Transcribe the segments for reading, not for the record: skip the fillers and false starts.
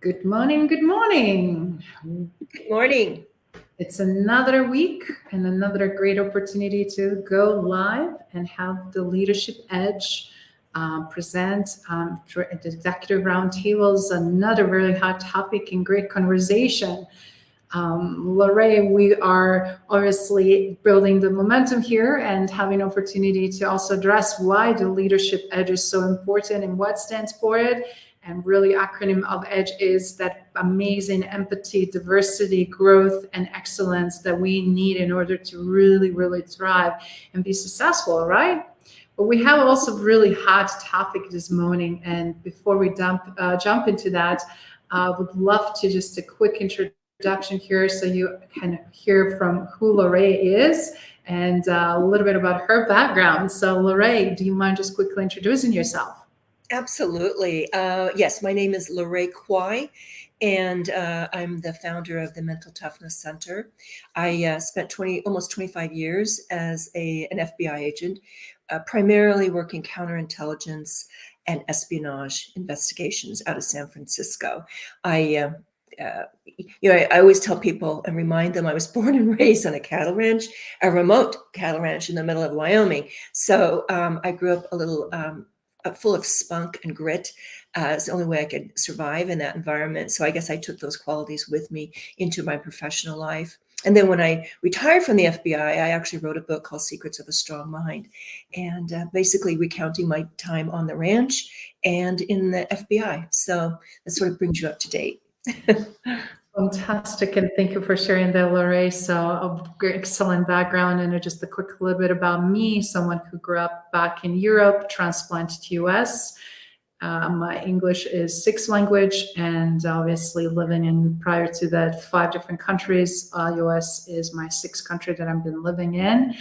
Good morning, good morning. Good morning. It's another week and another great opportunity to go live and have the Leadership Edge present at the Executive Roundtables, another really hot topic and great conversation. Larae, we are obviously building the momentum here and having opportunity to also address why the Leadership Edge is so important and what stands for it. And really acronym of EDGE is that amazing empathy, diversity, growth, and excellence that we need in order to really, really thrive and be successful, right? But we have also really hot topic this morning. And before we jump into that, I would love to just a quick introduction here so you can hear from who Larae is and a little bit about her background. So Larae, do you mind just quickly introducing yourself? Absolutely. Yes, my name is Larae Kwai, and I'm the founder of the Mental Toughness Center. I spent almost 25 years as an FBI agent, primarily working counterintelligence and espionage investigations out of San Francisco. I always tell people and remind them I was born and raised on a cattle ranch, a remote cattle ranch in the middle of Wyoming. So I grew up a little full of spunk and grit. It's the only way I could survive in that environment. So I guess I took those qualities with me into my professional life. And then when I retired from the FBI, I actually wrote a book called Secrets of a Strong Mind, and basically recounting my time on the ranch and in the FBI. So that sort of brings you up to date. Fantastic, and thank you for sharing that, Larae. So, a great, excellent background, and just a quick little bit about me. Someone who grew up back in Europe, transplanted to US. My English is sixth language, and obviously living in prior to that 5 different countries. US is my sixth country that I've been living in.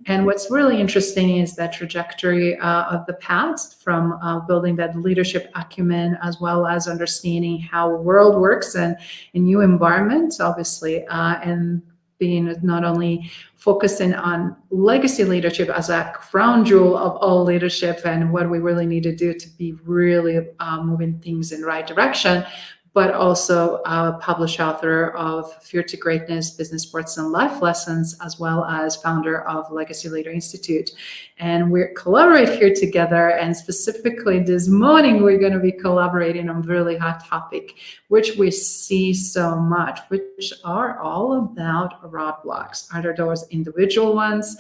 And what's really interesting is that trajectory of the past from building that leadership acumen as well as understanding how the world works and a new environment, obviously, and being not only focusing on legacy leadership as a crown jewel of all leadership and what we really need to do to be really moving things in the right direction, but also a published author of Fear to Greatness, Business, Sports, and Life Lessons, as well as founder of Legacy Leader Institute. And we collaborate here together. And specifically this morning, we're going to be collaborating on a really hot topic, which we see so much, which are all about roadblocks. Either those individual ones,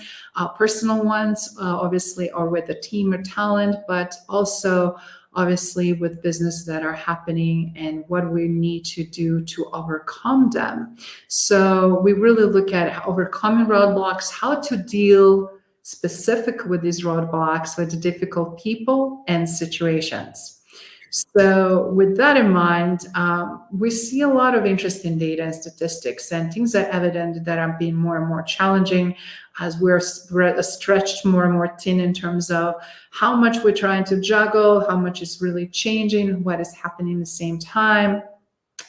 personal ones, obviously, or with a team or talent, but also obviously with business that are happening and what we need to do to overcome them. So we really look at overcoming roadblocks, how to deal specific with these roadblocks with difficult people and situations. So with that in mind, we see a lot of interesting data and statistics, and things are evident that are being more and more challenging as we're stretched more and more thin in terms of how much we're trying to juggle, how much is really changing, what is happening at the same time,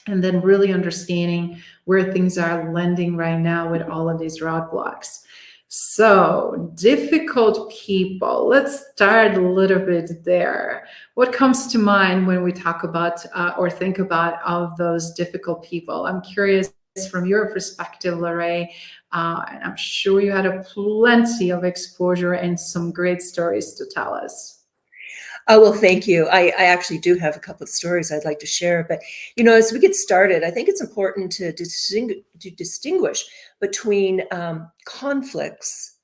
and then really understanding where things are landing right now with all of these roadblocks. So, difficult people. Let's start a little bit there. What comes to mind when we talk about or think about all of those difficult people? I'm curious from your perspective, Larae, and I'm sure you had plenty of exposure and some great stories to tell us. Oh, well, thank you. I actually do have a couple of stories I'd like to share. But, as we get started, I think it's important to distinguish between conflicts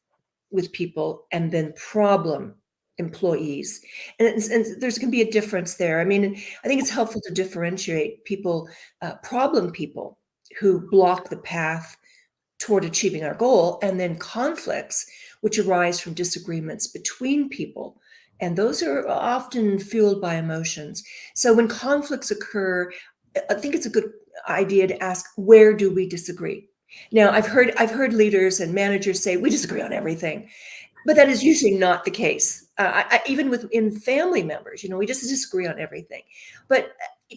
with people and then problem employees. And there's going to be a difference there. I mean, I think it's helpful to differentiate people, problem people who block the path toward achieving our goal, and then conflicts which arise from disagreements between people. And those are often fueled by emotions. So when conflicts occur, I think it's a good idea to ask, where do we disagree? Now, I've heard leaders and managers say we disagree on everything, but that is usually not the case. Even within family members, we just disagree on everything. But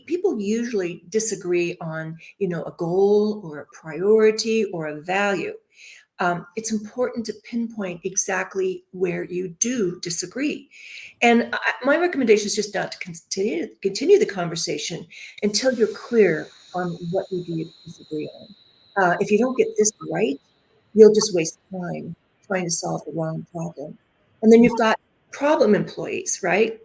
people usually disagree on, a goal or a priority or a value. it's important to pinpoint exactly where you do disagree. And my recommendation is just not to continue the conversation until you're clear on what you do disagree on. If you don't get this right, you'll just waste time trying to solve the wrong problem. And then you've got problem employees, right?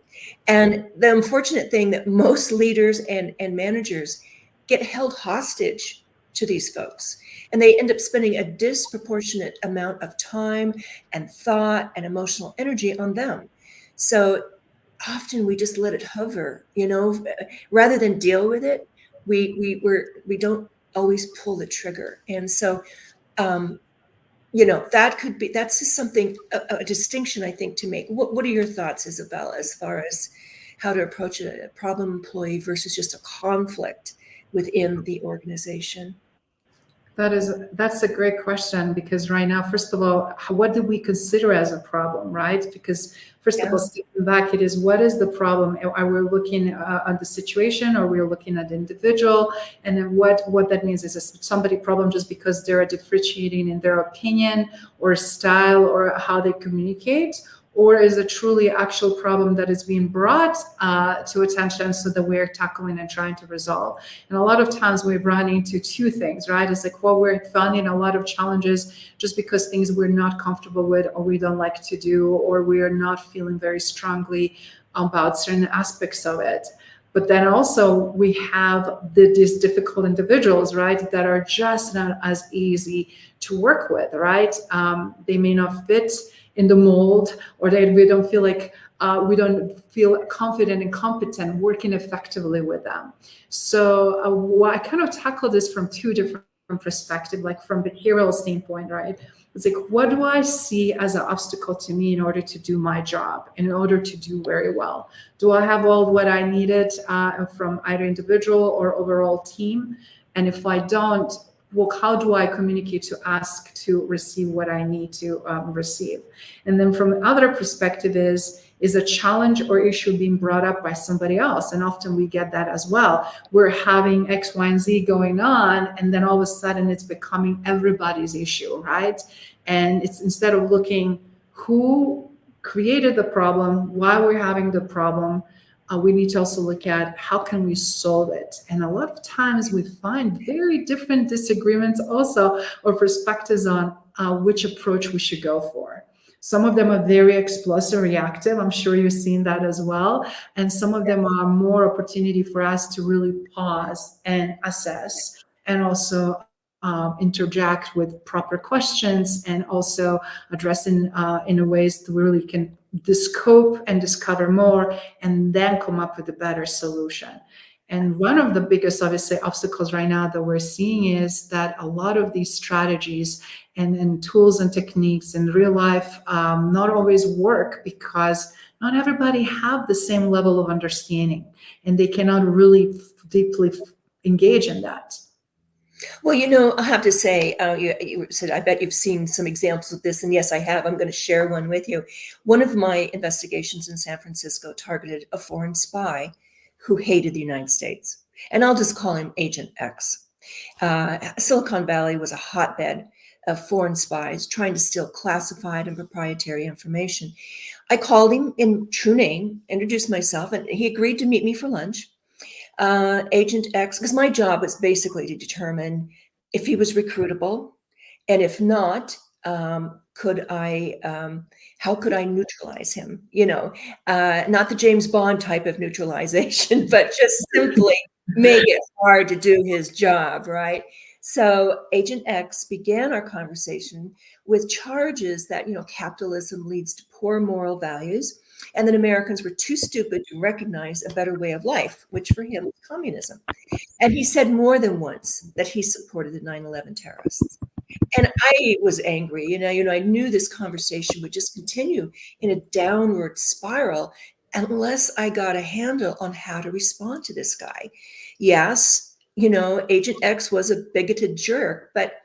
And the unfortunate thing that most leaders and managers get held hostage to these folks. And they end up spending a disproportionate amount of time and thought and emotional energy on them. So often we just let it hover, rather than deal with it. We don't always pull the trigger. And so, that's just something, a distinction, I think, to make. What are your thoughts, Izabela, as far as how to approach a problem employee versus just a conflict within the organization? That's a great question, because right now, first of all, what do we consider as a problem, right? Because first of all, stepping back, it is, what is the problem? Are we looking at the situation, or we're looking at the individual? And then what that means is, somebody problem just because they're differentiating in their opinion or style or how they communicate? Or is it truly actual problem that is being brought to attention, so that we're tackling and trying to resolve? And a lot of times we run into two things, right? It's like, well, we're finding a lot of challenges just because things we're not comfortable with, or we don't like to do, or we are not feeling very strongly about certain aspects of it. But then also we have these difficult individuals, right, that are just not as easy to work with, right? They may not fit in the mold, or that we don't feel like we don't feel confident and competent working effectively with them. So I kind of tackle this from two different perspectives, like from behavioral standpoint, right? It's like, what do I see as an obstacle to me in order to do my job, in order to do very well? Do I have all what I needed from either individual or overall team? And if I don't, well, how do I communicate to ask to receive what I need to receive? And then from another perspective is a challenge or issue being brought up by somebody else. And often we get that as well. We're having X, Y, and Z going on, and then all of a sudden it's becoming everybody's issue, right? And it's, instead of looking who created the problem, why we're having the problem, we need to also look at how can we solve it. And a lot of times we find very different disagreements also, or perspectives on which approach we should go for. Some of them are very explosive, reactive. I'm sure you've seen that as well. And some of them are more opportunity for us to really pause and assess, and also interject with proper questions, and also address in a ways that we really can scope and discover more, and then come up with a better solution. And one of the biggest, obviously, obstacles right now that we're seeing is that a lot of these strategies and tools and techniques in real life not always work, because not everybody have the same level of understanding, and they cannot really deeply engage in that. Well, I have to say, you said, I bet you've seen some examples of this. And yes, I have. I'm going to share one with you. One of my investigations in San Francisco targeted a foreign spy who hated the United States. And I'll just call him Agent X. Silicon Valley was a hotbed of foreign spies trying to steal classified and proprietary information. I called him in true name, introduced myself, and he agreed to meet me for lunch. Agent X, because my job was basically to determine if he was recruitable, and if not, how could I neutralize him? Not the James Bond type of neutralization, but just simply make it hard to do his job, right? So Agent X began our conversation with charges that, capitalism leads to poor moral values, and that Americans were too stupid to recognize a better way of life, which for him was communism. And he said more than once that he supported the 9/11 terrorists. And I was angry. I knew this conversation would just continue in a downward spiral unless I got a handle on how to respond to this guy. Yes, Agent X was a bigoted jerk, but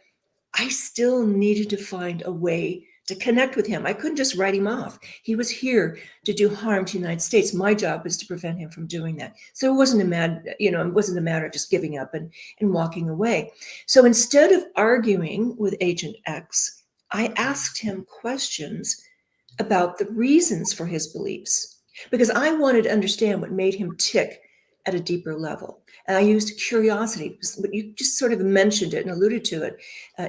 I still needed to find a way to connect with him. I couldn't just write him off. He was here to do harm to the United States. My job was to prevent him from doing that. So it wasn't a matter of just giving up and walking away. So instead of arguing with Agent X, I asked him questions about the reasons for his beliefs because I wanted to understand what made him tick at a deeper level. And I used curiosity. You just sort of mentioned it and alluded to it,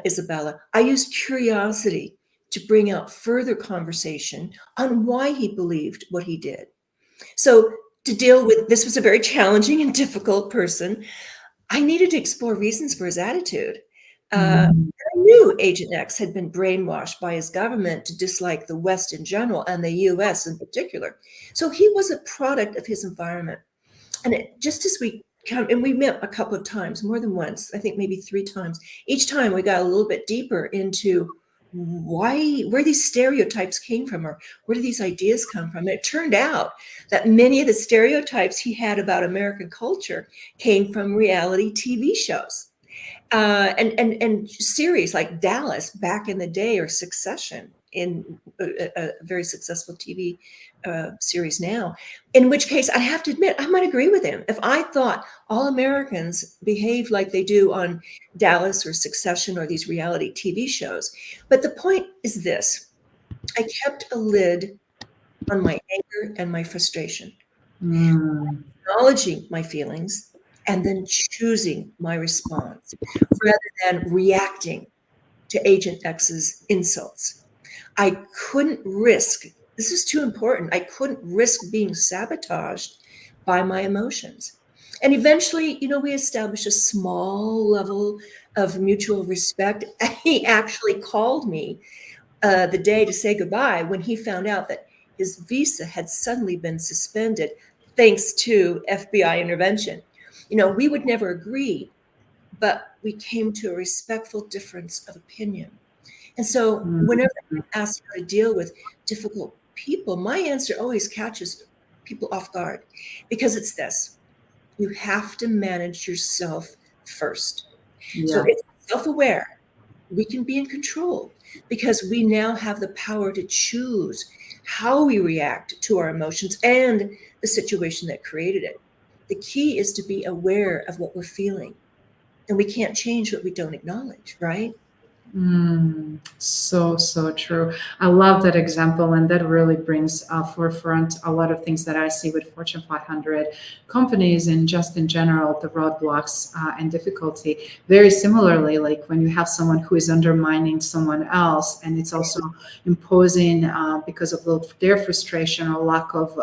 Izabela. I used curiosity to bring out further conversation on why he believed what he did. So to deal with this was a very challenging and difficult person. I needed to explore reasons for his attitude. I knew Agent X had been brainwashed by his government to dislike the West in general and the US in particular. So he was a product of his environment. And just as we come, and we met a couple of times, more than once, I think maybe 3 times. Each time we got a little bit deeper into where these stereotypes came from, or where do these ideas come from. And it turned out that many of the stereotypes he had about American culture came from reality TV shows. And series like Dallas back in the day, or Succession, in a very successful TV series now, in which case I have to admit, I might agree with him. If I thought all Americans behave like they do on Dallas or Succession or these reality TV shows. But the point is this: I kept a lid on my anger and my frustration, acknowledging my feelings and then choosing my response rather than reacting to Agent X's insults. I couldn't risk, this is too important, I couldn't risk being sabotaged by my emotions. And eventually, we established a small level of mutual respect. He actually called me the day to say goodbye when he found out that his visa had suddenly been suspended thanks to FBI intervention. We would never agree, but we came to a respectful difference of opinion. And so whenever I'm asked how to deal with difficult people, my answer always catches people off guard, because it's this: you have to manage yourself first. So it's self-aware. We can be in control because we now have the power to choose how we react to our emotions and the situation that created it. The key is to be aware of what we're feeling. And we can't change what we don't acknowledge, right? So true. I love that example, and that really brings forefront a lot of things that I see with Fortune 500 companies and just in general, the roadblocks and difficulty. Very similarly, like when you have someone who is undermining someone else, and it's also imposing because of their frustration or lack of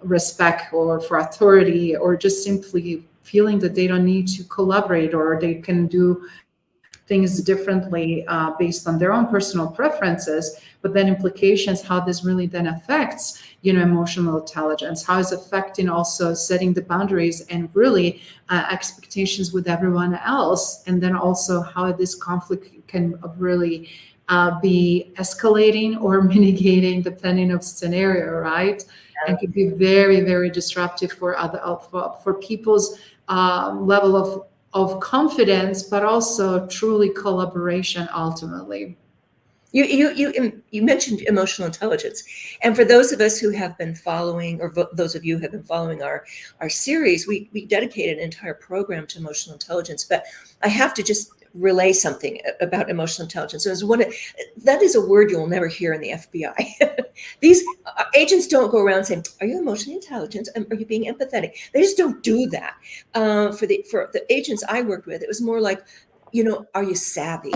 respect or for authority, or just simply feeling that they don't need to collaborate or they can do things differently based on their own personal preferences, but then implications, how this really then affects, emotional intelligence, how it's affecting also setting the boundaries and really expectations with everyone else. And then also how this conflict can really be escalating or mitigating depending of scenario, right? And could be very, very disruptive for people's level of confidence, but also truly collaboration ultimately. You mentioned emotional intelligence, and for those of us who have been following, or those of you who have been following our series, we dedicated an entire program to emotional intelligence. But I have to just relay something about emotional intelligence. That is a word you'll never hear in the FBI. These agents don't go around saying, "Are you emotionally intelligent? Are you being empathetic?" They just don't do that. For the agents I worked with, it was more like, are you savvy?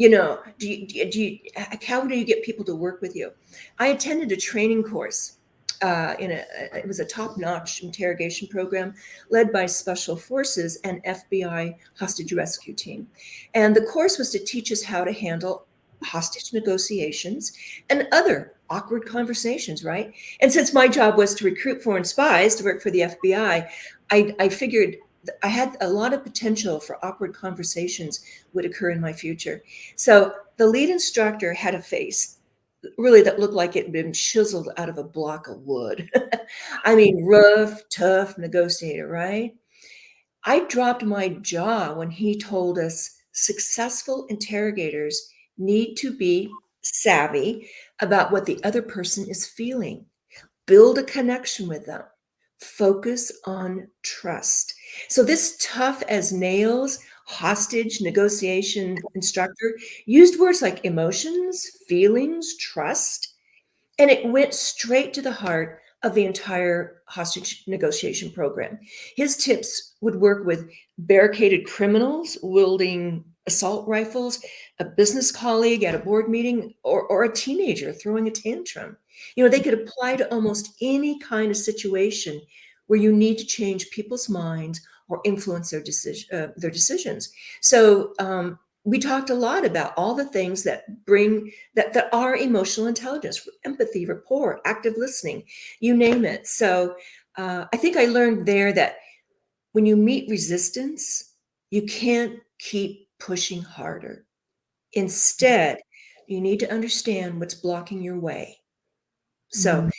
How do you get people to work with you? I attended a training course. It was a top-notch interrogation program led by Special Forces and FBI hostage rescue team. And the course was to teach us how to handle hostage negotiations and other awkward conversations, right? And since my job was to recruit foreign spies to work for the FBI, I figured I had a lot of potential for awkward conversations would occur in my future. So the lead instructor had a face really that looked like it had been chiseled out of a block of wood. I mean, rough, tough negotiator, right? I dropped my jaw when he told us successful interrogators need to be savvy about what the other person is feeling, build a connection with them, focus on trust. So this tough as nails hostage negotiation instructor used words like emotions, feelings, trust, and it went straight to the heart of the entire hostage negotiation program. His tips would work with barricaded criminals wielding assault rifles, a business colleague at a board meeting, or a teenager throwing a tantrum. They could apply to almost any kind of situation where you need to change people's minds or influence their decisions. So we talked a lot about all the things that bring that are emotional intelligence, empathy, rapport, active listening, you name it. So I think I learned there that when you meet resistance, you can't keep pushing harder. Instead, you need to understand what's blocking your way. So, Mhm.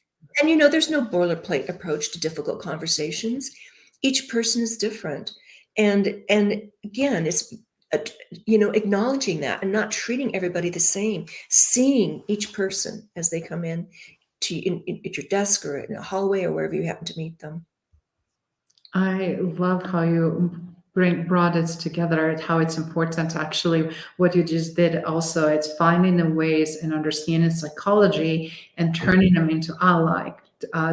and there's no boilerplate approach to difficult conversations. Each person is different. And again, it's uh, acknowledging that and not treating everybody the same, seeing each person as they come in at your desk or in a hallway or wherever you happen to meet them. I love how you brought it together, how it's important actually what you just did also. It's finding the ways and understanding psychology and turning them into ally,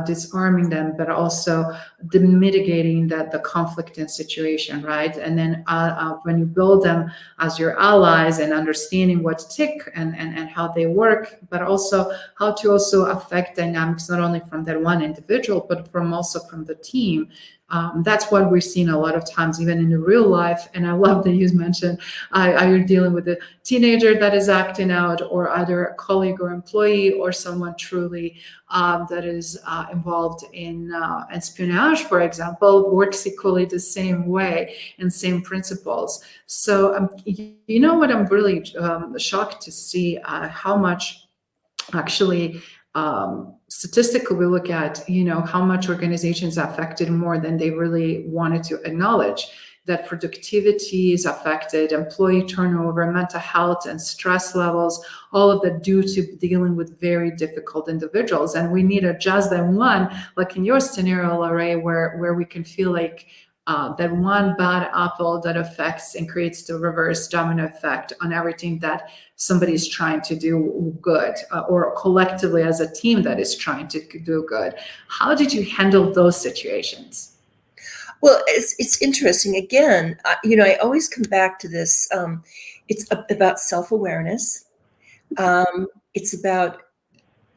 disarming them, but also mitigating the conflict in situation, right? And then when you build them as your allies and understanding what tick and how they work, but also how to also affect dynamics, not only from that one individual, but from the team. That's what we're seeing a lot of times, even in the real life. And I love that you mentioned you're dealing with a teenager that is acting out, or either a colleague or employee, or someone truly that is involved in espionage, for example, works equally the same way and same principles. So, you know what, I'm really shocked to see how much actually statistically we look at how much organizations are affected more than they really wanted to acknowledge, that productivity is affected, employee turnover, mental health and stress levels, all of that due to dealing with very difficult individuals. And we need a just than one, like in your scenario, Larae, where we can feel like that one bad apple that affects and creates the reverse domino effect on everything that somebody's trying to do good, or collectively as a team that is trying to do good. How did you handle those situations? Well, it's interesting. Again, I always come back to this. It's about self-awareness. It's about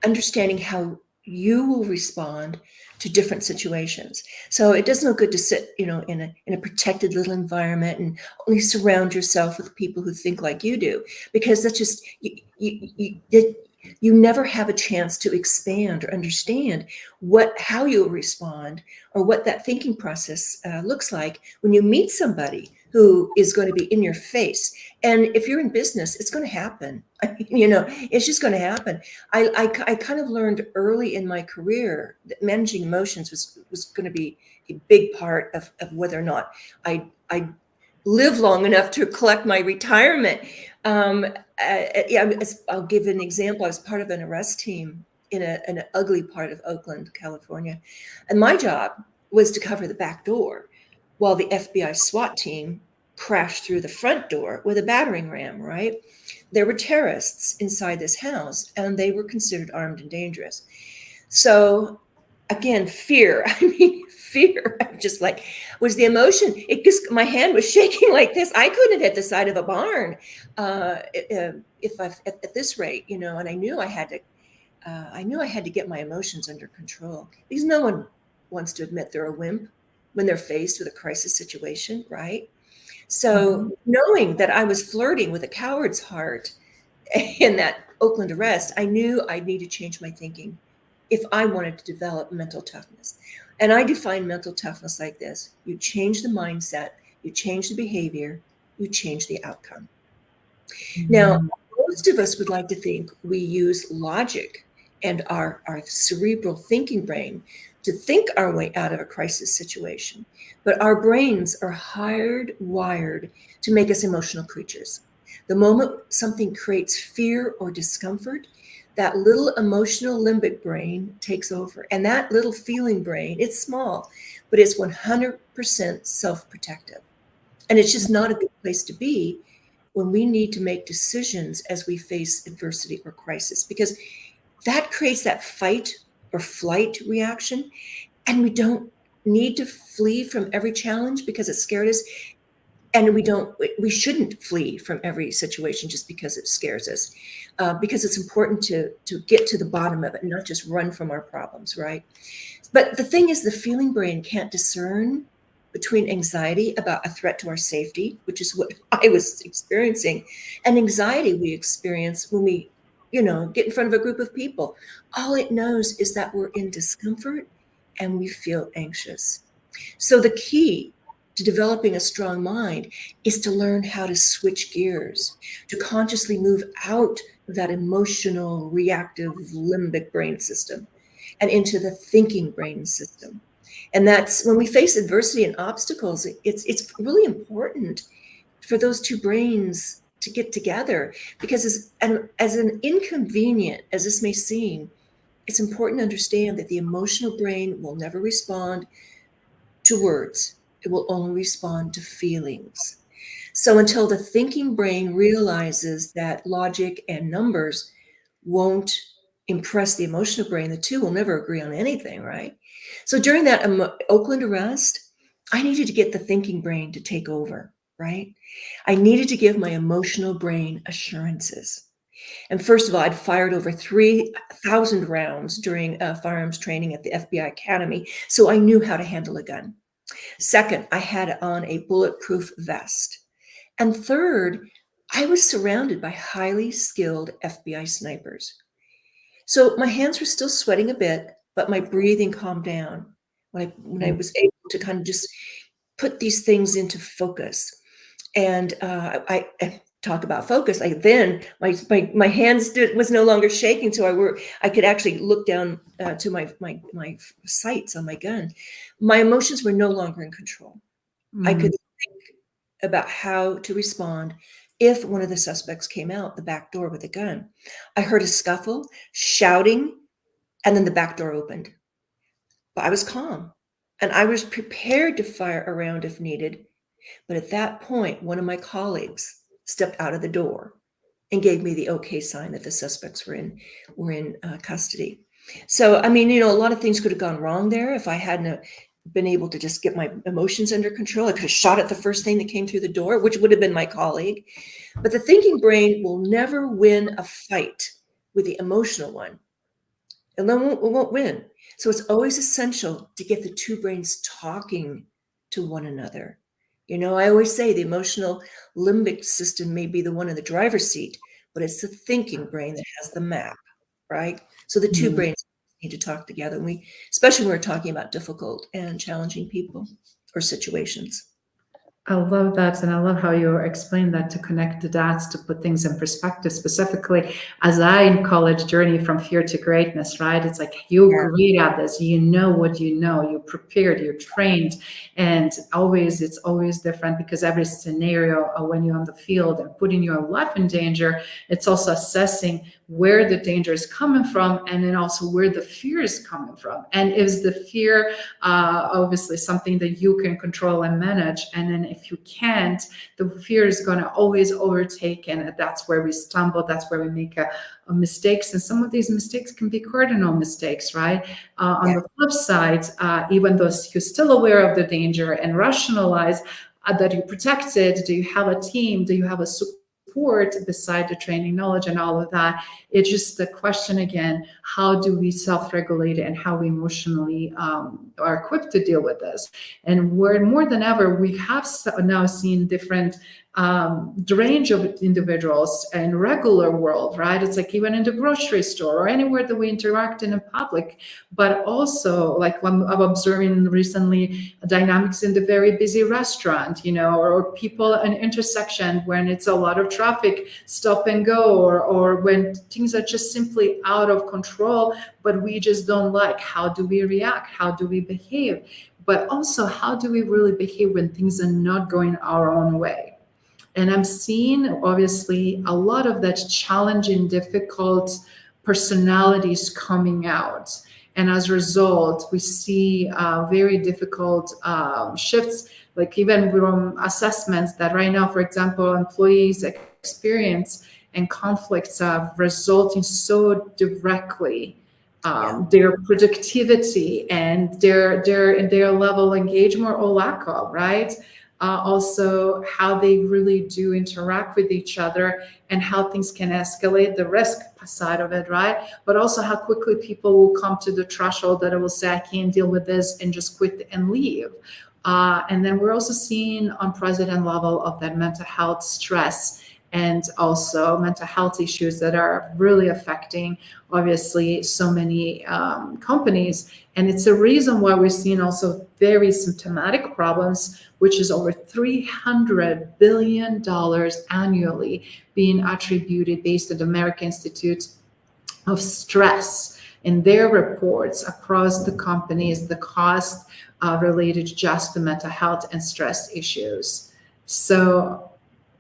understanding how you will respond to different situations. So it does no good to sit, in a protected little environment and only surround yourself with people who think like you do, because that's just you never have a chance to expand or understand how you'll respond or what that thinking process looks like when you meet somebody who is going to be in your face. And if you're in business, it's going to happen. It's just going to happen. I kind of learned early in my career that managing emotions was going to be a big part of whether or not I live long enough to collect my retirement. I'll give an example. I was part of an arrest team in an ugly part of Oakland, California. And my job was to cover the back door while the FBI SWAT team crashed through the front door with a battering ram, right? There were terrorists inside this house, and they were considered armed and dangerous. So again, fear. Fear. I'm just like, was the emotion. It just, my hand was shaking like this. I couldn't hit the side of a barn if at this rate, and I knew I had to get my emotions under control, because no one wants to admit they're a wimp when they're faced with a crisis situation, right? So knowing that I was flirting with a coward's heart in that Oakland arrest, I knew I'd need to change my thinking if I wanted to develop mental toughness. And I define mental toughness like this: you change the mindset, you change the behavior, you change the outcome. Now, most of us would like to think we use logic and our cerebral thinking brain to think our way out of a crisis situation. But our brains are hardwired to make us emotional creatures. The moment something creates fear or discomfort, that little emotional limbic brain takes over. And that little feeling brain, it's small, but it's 100% self-protective. And it's just not a good place to be when we need to make decisions as we face adversity or crisis, because that creates that fight or flight reaction. And we don't need to flee from every challenge because it scared us. And we shouldn't flee from every situation just because it scares us, because it's important to get to the bottom of it and not just run from our problems, right? But the thing is, the feeling brain can't discern between anxiety about a threat to our safety, which is what I was experiencing, and anxiety we experience when we, get in front of a group of people. All it knows is that we're in discomfort and we feel anxious. So the key to developing a strong mind is to learn how to switch gears, to consciously move out of that emotional, reactive limbic brain system and into the thinking brain system. And that's when we face adversity and obstacles, it's really important for those two brains to get together, because as an inconvenient as this may seem, it's important to understand that the emotional brain will never respond to words. It will only respond to feelings. So until the thinking brain realizes that logic and numbers won't impress the emotional brain, the two will never agree on anything, right? So during that Oakland arrest, I needed to get the thinking brain to take over, right? I needed to give my emotional brain assurances. And first of all, I'd fired over 3,000 rounds during firearms training at the FBI Academy, so I knew how to handle a gun. Second, I had on a bulletproof vest. And third, I was surrounded by highly skilled FBI snipers. So my hands were still sweating a bit, but my breathing calmed down when I was able to kind of just put these things into focus. And I talk about focus. Then my hands was no longer shaking, so I could actually look down to my sights on my gun. My emotions were no longer in control. I could think about how to respond if one of the suspects came out the back door with a gun. I heard a scuffle, shouting, and then the back door opened. But I was calm, and I was prepared to fire a round if needed. But at that point, one of my colleagues stepped out of the door and gave me the okay sign that the suspects were in custody. So, I mean, a lot of things could have gone wrong there if I hadn't been able to just get my emotions under control. I could have shot at the first thing that came through the door, which would have been my colleague. But the thinking brain will never win a fight with the emotional one. And then it won't win. So it's always essential to get the two brains talking to one another. I always say the emotional limbic system may be the one in the driver's seat, but it's the thinking brain that has the map, right? So the two brains need to talk together. Especially when we're talking about difficult and challenging people or situations. I love that. And I love how you explain that, to connect the dots, to put things in perspective, specifically as I in college journey from fear to greatness, right? It's like you're great at this. You know what you know, you're prepared, you're trained. And it's always different, because every scenario when you're on the field and putting your life in danger, it's also assessing where the danger is coming from, and then also where the fear is coming from. And is the fear obviously something that you can control and manage? And then if you can't, the fear is going to always overtake, and that's where we stumble, that's where we make mistakes. And some of these mistakes can be cardinal mistakes, right? On the flip side, even though you're still aware of the danger and rationalize that you're protected, do you have a team, do you have a support beside the training knowledge and all of that? It's just the question again, how do we self-regulate and how we emotionally are equipped to deal with this? And we're more than ever, we have now seen different the range of individuals in regular world, right? It's like even in the grocery store or anywhere that we interact in public, but also like I'm observing recently dynamics in the very busy restaurant, or people in intersection when it's a lot of traffic, stop and go, or when things are just simply out of control, but we just don't like. How do we react? How do we behave? But also, how do we really behave when things are not going our own way? And I'm seeing, obviously, a lot of that challenging, difficult personalities coming out. And as a result, we see very difficult shifts, like even from assessments that right now, for example, employees experience and conflicts resulting so directly their productivity and their level of engagement or lack of, right? Also, how they really do interact with each other and how things can escalate, the risk side of it, right? But also how quickly people will come to the threshold that it will say, I can't deal with this and just quit and leave. And then we're also seeing unprecedented level of that mental health stress and also mental health issues that are really affecting, obviously, so many companies. And it's a reason why we're seeing also very symptomatic problems, which is over $300 billion annually being attributed based on the American Institute of Stress in their reports across the companies, the cost related just to mental health and stress issues. So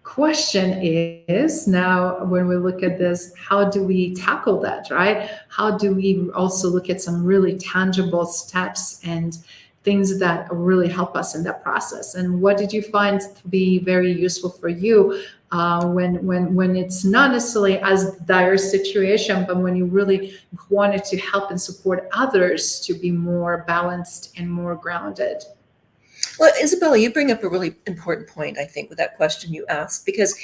question is now when we look at this, how do we tackle that, right? How do we also look at some really tangible steps and things that really help us in that process? And what did you find to be very useful for you when it's not necessarily as dire situation, but when you really wanted to help and support others to be more balanced and more grounded? Well, Izabela, you bring up a really important point, I think, with that question you asked, because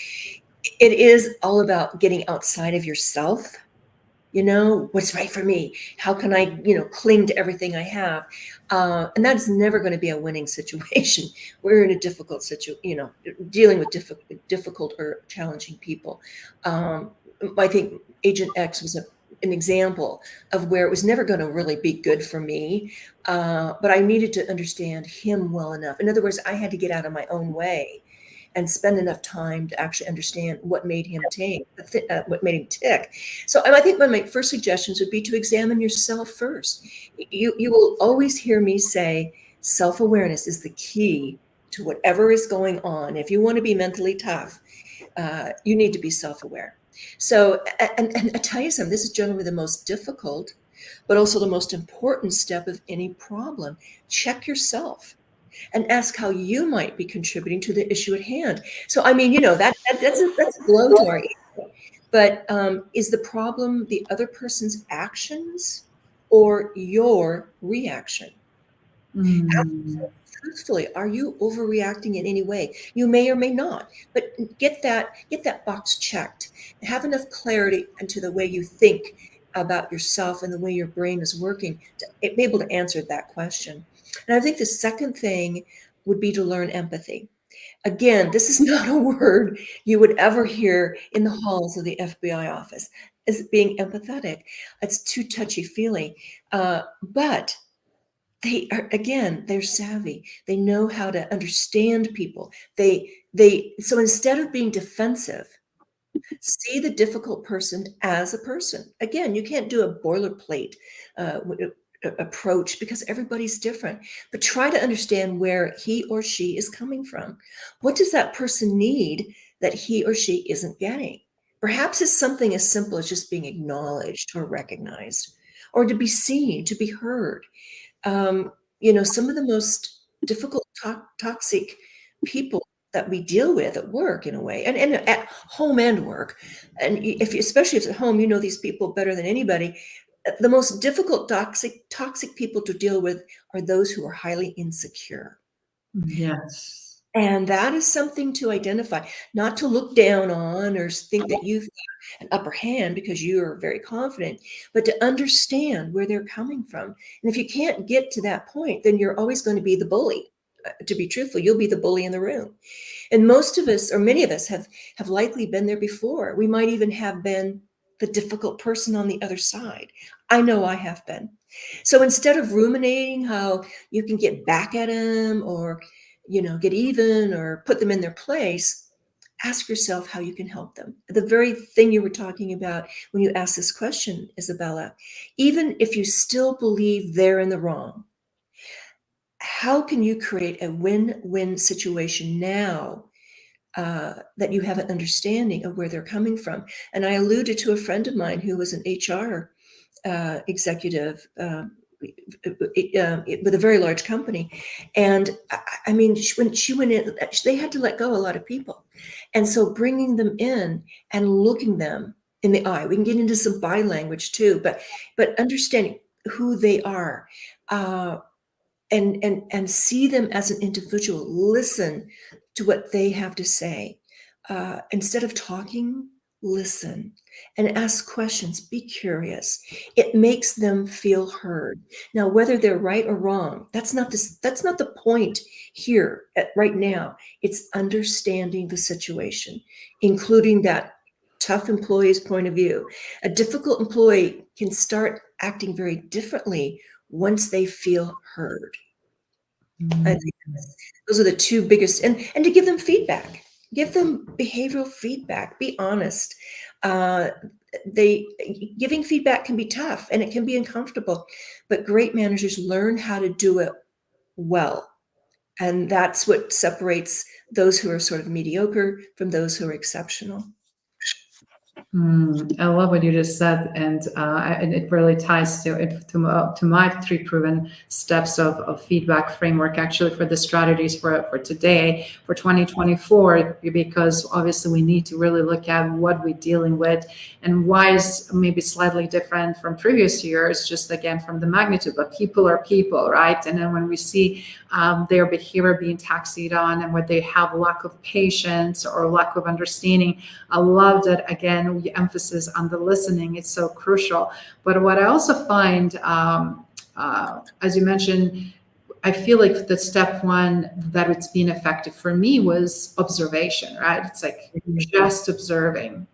it is all about getting outside of yourself. What's right for me? How can I, cling to everything I have? And that's never going to be a winning situation. We're in a difficult situation, dealing with difficult or challenging people. I think Agent X was an example of where it was never going to really be good for me. But I needed to understand him well enough. In other words, I had to get out of my own way and spend enough time to actually understand what made him tick. So I think one of my first suggestions would be to examine yourself first. You will always hear me say self-awareness is the key to whatever is going on. If you want to be mentally tough, you need to be self-aware. So, and I tell you something, this is generally the most difficult, but also the most important step of any problem. Check yourself and ask how you might be contributing to the issue at hand. So, I mean, that's a blow to our ego. But is the problem the other person's actions or your reaction? Truthfully, are you overreacting in any way? You may or may not, but get that box checked. Have enough clarity into the way you think about yourself and the way your brain is working to be able to answer that question. And I think the second thing would be to learn empathy. Again, this is not a word you would ever hear in the halls of the FBI office as being empathetic. It's too touchy-feely. But they're savvy. They know how to understand people. So instead of being defensive, see the difficult person as a person. Again, you can't do a boilerplate approach because everybody's different, but try to understand where he or she is coming from. What does that person need that he or she isn't getting? Perhaps it's something as simple as just being acknowledged or recognized, or to be seen, to be heard. Some of the most difficult, toxic people that we deal with at work, in a way, and at home and work. And especially if it's at home, these people better than anybody. The most difficult, toxic people to deal with are those who are highly insecure. Yes. And that is something to identify, not to look down on or think that you've got an upper hand because you are very confident, but to understand where they're coming from. And if you can't get to that point, then you're always going to be the bully. To be truthful, you'll be the bully in the room. And most of us, or many of us, have likely been there before. We might even have been the difficult person on the other side. I know I have been. So instead of ruminating how you can get back at them or get even or put them in their place, ask yourself how you can help them. The very thing you were talking about when you asked this question, Izabela, even if you still believe they're in the wrong, how can you create a win-win situation now that you have an understanding of where they're coming from? And I alluded to a friend of mine who was an HR executive with a very large company. And I mean, when she went in, they had to let go a lot of people. And so bringing them in and looking them in the eye, we can get into some body language too, but understanding who they are, and see them as an individual, listen to what they have to say. Instead of talking, listen and ask questions, be curious. It makes them feel heard. Now, whether they're right or wrong, that's not the point here right now. It's understanding the situation, including that tough employee's point of view. A difficult employee can start acting very differently once they feel heard. I think those are the two biggest, and to give them feedback, give them behavioral feedback, be honest. Giving feedback can be tough and it can be uncomfortable, but great managers learn how to do it well. And that's what separates those who are sort of mediocre from those who are exceptional. I love what you just said, and it really ties to my 3 proven steps of feedback framework, actually, for the strategies for today, for 2024, because obviously we need to really look at what we're dealing with and why is maybe slightly different from previous years, just again from the magnitude, but people are people, right? And then when we see their behavior being taxied on and where they have lack of patience or lack of understanding, I love that, again, emphasis on the listening. It's so crucial. But what I also find, as you mentioned, I feel like the step one that it's been effective for me was observation, right? It's like just observing,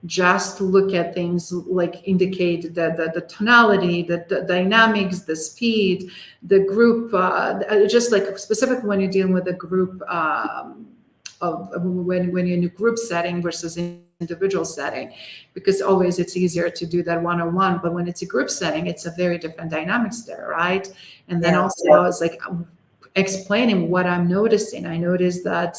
just look at things, like indicate the tonality, the dynamics, the speed, the group, just like specifically when you're dealing with a group, when you're in a group setting versus individual setting, because always it's easier to do that one-on-one, but when it's a group setting, it's a very different dynamics there, right? And then also it's like explaining what I'm noticing. I noticed that,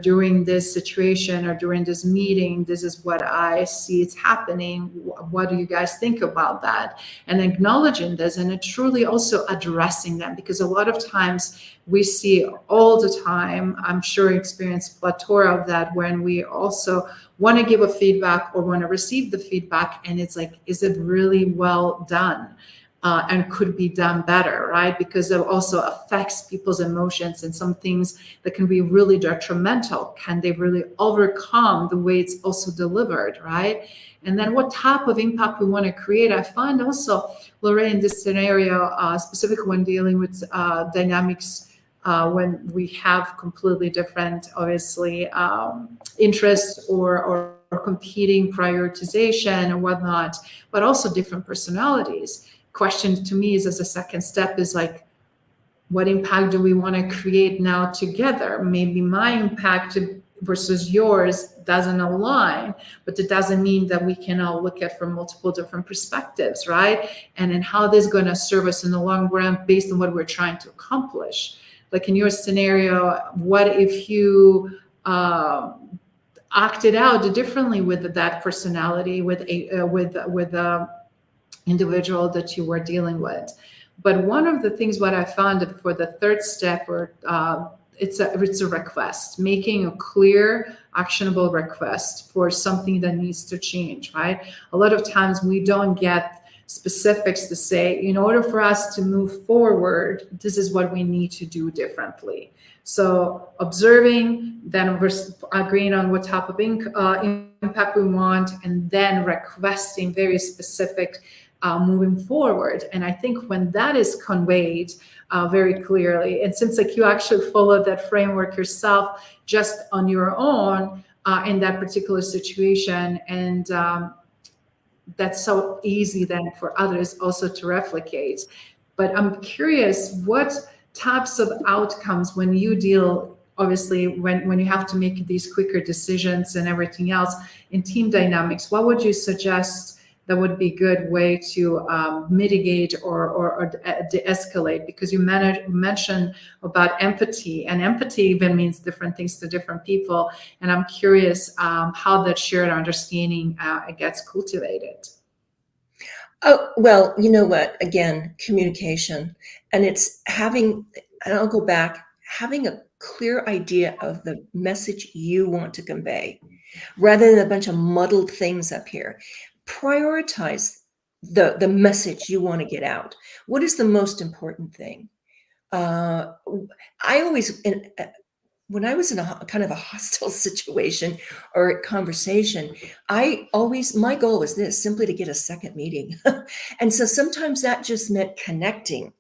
during this situation or during this meeting, this is what I see it's happening. What do you guys think about that? And acknowledging this, and truly also addressing them, because a lot of times we see all the time, I'm sure experience plethora of that, when we also want to give a feedback or want to receive the feedback, and it's like, is it really well done? And could be done better, right? Because it also affects people's emotions, and some things that can be really detrimental, can they really overcome the way it's also delivered, right? And then what type of impact we want to create. I find also, Larae, in this scenario, specifically when dealing with dynamics, when we have completely different, obviously, interests or competing prioritization or whatnot, but also different personalities. Question to me is, as a second step, is like, what impact do we want to create now together? Maybe my impact versus yours doesn't align, but it doesn't mean that we cannot look at from multiple different perspectives, right? And then how this is going to serve us in the long run based on what we're trying to accomplish. Like in your scenario, what if you acted out differently with that personality, with a individual that you were dealing with? But one of the things what I found for the third step, or it's a request, making a clear, actionable request for something that needs to change, right? A lot of times we don't get specifics to say, in order for us to move forward, this is what we need to do differently. So observing, then agreeing on what type of impact we want, and then requesting very specific moving forward. And I think when that is conveyed very clearly, and since like you actually followed that framework yourself just on your own in that particular situation, and that's so easy then for others also to replicate. But I'm curious, what types of outcomes when you deal, obviously, when you have to make these quicker decisions and everything else in team dynamics, what would you suggest that would be a good way to mitigate or de-escalate? Because you mentioned about empathy, and empathy even means different things to different people. And I'm curious how that shared understanding gets cultivated. Oh, well, you know what? Again, communication. And it's having, and I'll go back, having a clear idea of the message you want to convey rather than a bunch of muddled things up here. Prioritize the message you want to get out. What is the most important thing? Uh, I always, when I was in a kind of a hostile situation or conversation, my goal was this, simply to get a second meeting. And so sometimes that just meant connecting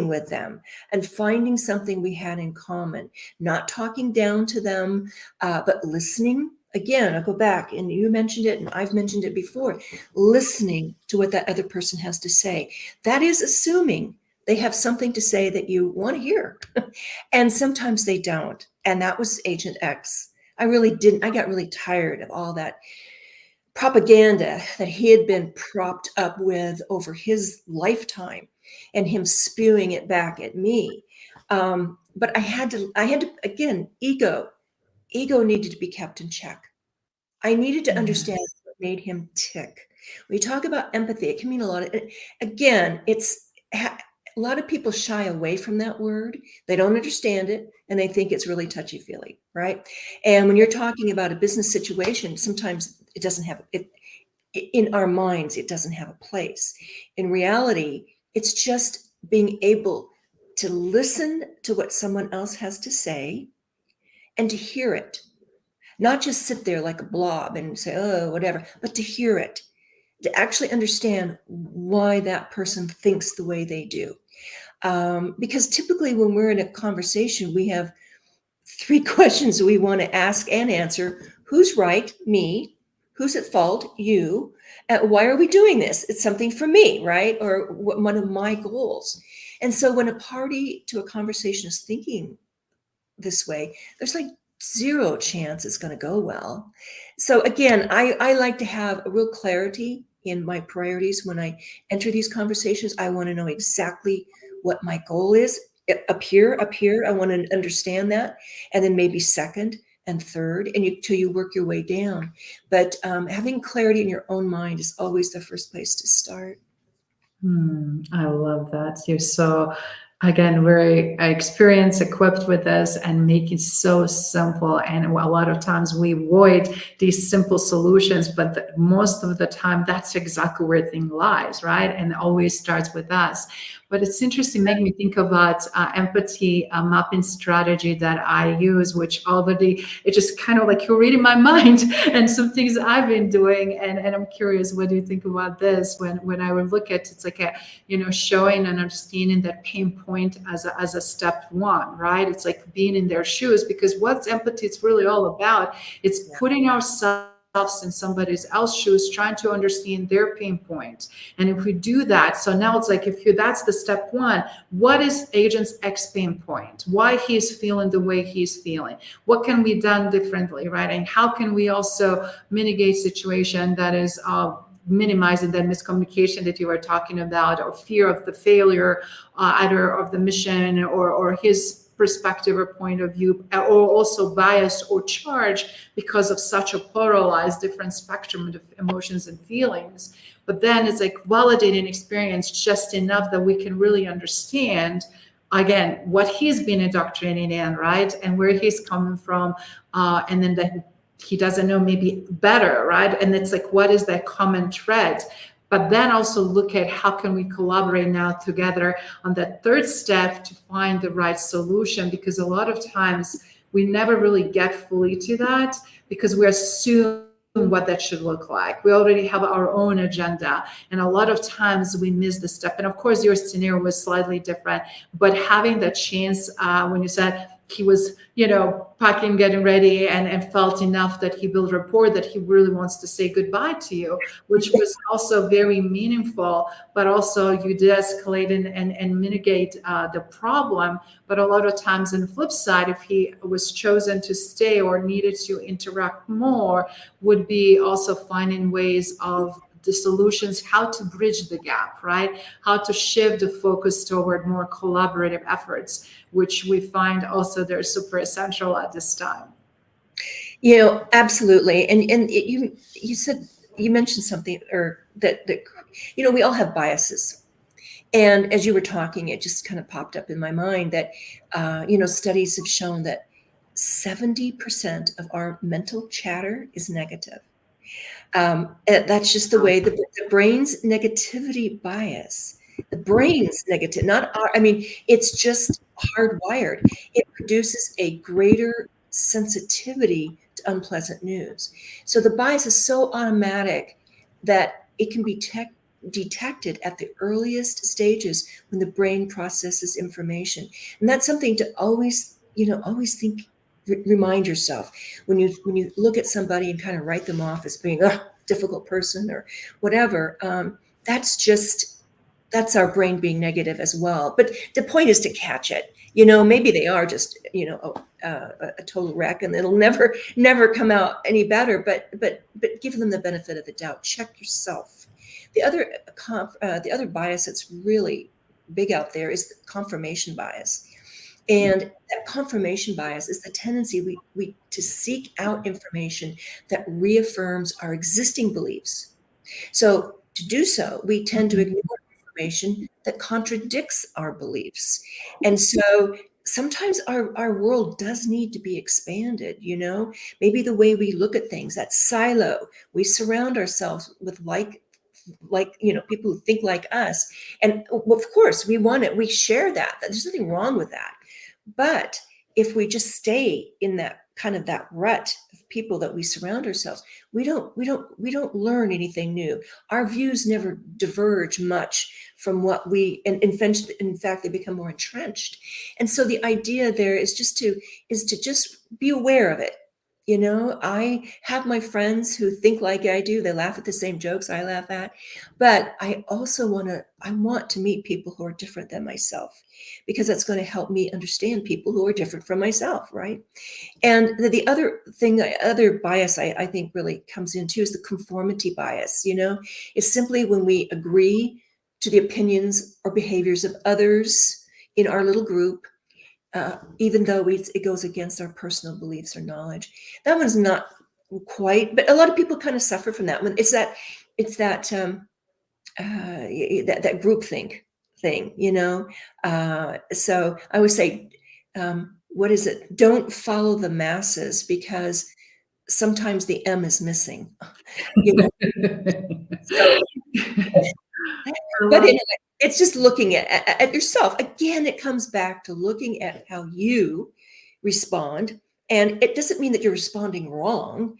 with them and finding something we had in common, not talking down to them, but listening. Again, I'll go back, and you mentioned it, and I've mentioned it before, listening to what that other person has to say. That is assuming they have something to say that you want to hear. And sometimes they don't. And that was Agent X. I got really tired of all that propaganda that he had been propped up with over his lifetime and him spewing it back at me. But I had to, again, ego needed to be kept in check. I needed to understand Yes. what made him tick. When you talk about empathy, it can mean a lot of, again, a lot of people shy away from that word. They don't understand it and they think it's really touchy-feely, right? And when you're talking about a business situation, sometimes it doesn't have it in our minds, it doesn't have a place. In reality, it's just being able to listen to what someone else has to say and to hear it. Not just sit there like a blob and say, oh, whatever, but to hear it, to actually understand why that person thinks the way they do. Because typically when we're in a conversation, we have three questions we want to ask and answer. Who's right? Me. Who's at fault? You. Why are we doing this? It's something for me, right? Or one of my goals. And so when a party to a conversation is thinking this way, there's like zero chance it's going to go well. So again, I like to have a real clarity in my priorities when I enter these conversations. I want to know exactly what my goal is. Up here, I want to understand that, and then maybe second and third, and till you work your way down. But having clarity in your own mind is always the first place to start. I love that. You're so, again, very experienced, equipped with this, and make it so simple. And a lot of times we avoid these simple solutions, but most of the time, that's exactly where thing lies, right? And it always starts with us. But it's interesting, make me think about empathy mapping strategy that I use, which already, it just kind of like you're reading my mind and some things I've been doing. And I'm curious, what do you think about this? When I would look at, it's like a, showing and understanding that pain point as a step one, right? It's like being in their shoes, because what's empathy, it's really all about, it's putting ourselves in somebody else's shoes, trying to understand their pain point. And if we do that, so now it's like, that's the step one, what is agent's X pain point? Why he's feeling the way he's feeling? What can be done differently, right? And how can we also mitigate situation that is minimizing that miscommunication that you were talking about, or fear of the failure, either of the mission or his perspective or point of view, or also bias or charge because of such a polarized different spectrum of emotions and feelings. But then it's like validating experience just enough that we can really understand, again, what he's been indoctrinated in, right? And where he's coming from. And then that he doesn't know maybe better, right? And it's like, what is that common thread? But then also look at how can we collaborate now together on that third step to find the right solution, because a lot of times we never really get fully to that because we assume what that should look like. We already have our own agenda, and a lot of times we miss the step. And of course your scenario was slightly different, but having that chance, when you said he was, packing, getting ready, and felt enough that he built rapport that he really wants to say goodbye to you, which was also very meaningful. But also you de-escalate and mitigate the problem. But a lot of times, on the flip side, if he was chosen to stay or needed to interact more, would be also finding ways of the solutions, how to bridge the gap, right? How to shift the focus toward more collaborative efforts, which we find also they're super essential at this time. Absolutely. And you said you mentioned something, or that we all have biases. And as you were talking, it just kind of popped up in my mind that, studies have shown that 70% of our mental chatter is negative. That's just the way the brain's negativity bias, the brain's negative, not our, I mean, it's just hardwired. It produces a greater sensitivity to unpleasant news. So the bias is so automatic that it can be detected at the earliest stages when the brain processes information. And that's something to always think, remind yourself when you look at somebody and kind of write them off as being a difficult person or whatever. That's our brain being negative as well. But the point is to catch it. Maybe they are just a total wreck, and it'll never come out any better. But give them the benefit of the doubt. Check yourself. The other bias that's really big out there is the confirmation bias. And that confirmation bias is the tendency we to seek out information that reaffirms our existing beliefs. So to do so, we tend to ignore information that contradicts our beliefs. And so sometimes our world does need to be expanded, maybe the way we look at things, that silo. We surround ourselves with people who think like us. And of course we want it. We share that. There's nothing wrong with that. But if we just stay in that kind of that rut of people that we surround ourselves, we don't learn anything new. Our views never diverge much from what in fact, they become more entrenched. And so the idea there is to just be aware of it. I have my friends who think like I do. They laugh at the same jokes I laugh at. But I also want to meet people who are different than myself, because that's going to help me understand people who are different from myself, right? And the other bias I think really comes into is the conformity bias. It's simply when we agree to the opinions or behaviors of others in our little group, even though it goes against our personal beliefs or knowledge. That one's not quite, but a lot of people kind of suffer from that one. It's that that groupthink thing, So I would say, what is it? Don't follow the masses, because sometimes the M is missing. So, but anyway, it's just looking at yourself. Again, it comes back to looking at how you respond. And it doesn't mean that you're responding wrong.